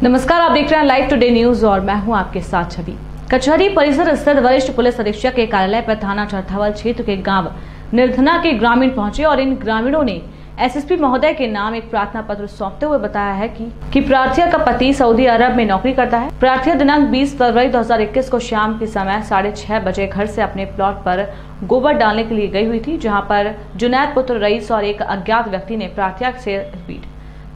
नमस्कार, आप देख रहे हैं लाइव टुडे न्यूज और मैं हूं आपके साथ छवि। कचहरी परिसर स्थित वरिष्ठ पुलिस अधीक्षक के कार्यालय पर थाना चरथावल क्षेत्र के गांव निर्धना के ग्रामीण पहुंचे और इन ग्रामीणों ने एसएसपी महोदय के नाम एक प्रार्थना पत्र सौंपते हुए बताया है कि प्रार्थिया का पति सऊदी अरब में नौकरी करता है। प्रार्थिया दिनांक 20 फरवरी 2021 को शाम के समय 6:30 बजे घर से अपने प्लॉट पर गोबर डालने के लिए गई हुई थी, जहां पर जुनैद पुत्र रईस और एक अज्ञात व्यक्ति ने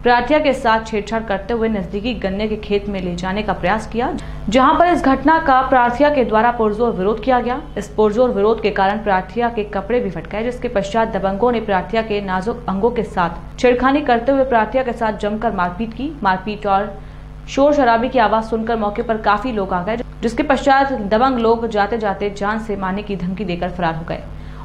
प्रार्थिया के साथ छेड़छाड़ करते हुए नजदीकी गन्ने के खेत में ले जाने का प्रयास किया, जहां पर इस घटना का प्रार्थिया के द्वारा पुरजोर विरोध किया गया। इस पुरजोर विरोध के कारण प्रार्थिया के कपड़े भी फट गए, जिसके पश्चात दबंगों ने प्रार्थिया के नाजुक अंगों के साथ छेड़खानी करते हुए प्रार्थिया के साथ जमकर मारपीट की। मारपीट और शोर शराबे की आवाज सुनकर मौके पर काफी लोग आ गए, जिसके पश्चात दबंग लोग जाते जाते जान से मारने की धमकी देकर फरार हो गए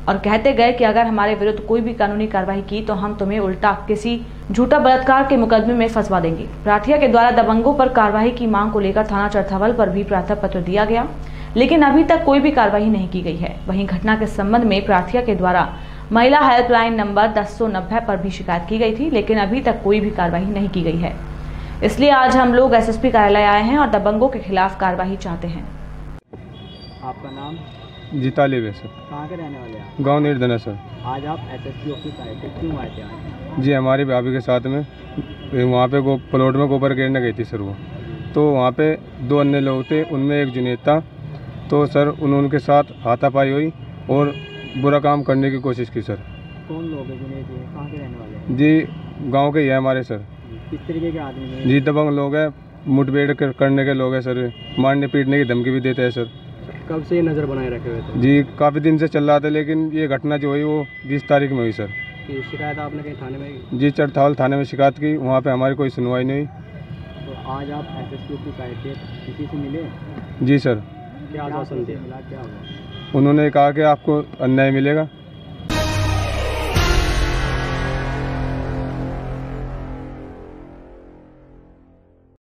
और कहते गए कि अगर हमारे विरुद्ध कोई भी कानूनी कार्रवाई की तो हम तुम्हें उल्टा किसी झूठा बलात्कार के मुकदमे में फंसवा देंगे। प्रार्थिया के द्वारा दबंगों पर कार्रवाई की मांग को लेकर थाना चरथावल पर भी प्रार्थना पत्र दिया गया, लेकिन अभी तक कोई भी कार्रवाई नहीं की गई है। वहीं घटना के संबंध में प्रार्थिया के द्वारा महिला हेल्पलाइन नंबर 1090 पर भी शिकायत की गई थी, लेकिन अभी तक कोई भी कार्रवाई नहीं की गई है। इसलिए आज हम लोग एसएसपी कार्यालय आए हैं और दबंगों के खिलाफ कार्रवाई चाहते हैं। आपका नाम? जी तालिब है सर। कहाँ के रहने वाले हैं? गांव निर्धना सर। आज आप एसएसपी ऑफिस आए थे, क्यों आए थे आज? जी हमारी भाभी के साथ में वहाँ पे प्लॉट में गोबर गिरने गई थी सर वो, तो वहाँ पे 2 अन्य लोग थे, उनमें एक जुनैद था। तो सर उनके साथ हाथापाई हुई और बुरा काम करने की कोशिश की सर। कौन लोग हैं जुनैद जी? कहाँ के रहने वाले हैं? जी गाँव के ही है हमारे सर। किस तरीके के आदमी हैं? जी दबंग लोग हैं, मुठभेड़ करने के लोग हैं सर, मारने पीटने की धमकी भी देते हैं सर। कब से ये नज़र बनाए रखे हुए थे? जी काफ़ी दिन से चल रहा था, लेकिन ये घटना जो हुई वो 20 तारीख में हुई सर। कि शिकायत आपने कहीं थाने में की? जी चरथावल थाने में शिकायत की, वहाँ पे हमारी कोई सुनवाई नहीं हुई। तो आज आप एसएसपी ऑफिस आए थे, किसी से मिले? जी सर। क्या आश्वासन दिया? क्या हुआ? उन्होंने कहा कि आपको अन्याय मिलेगा।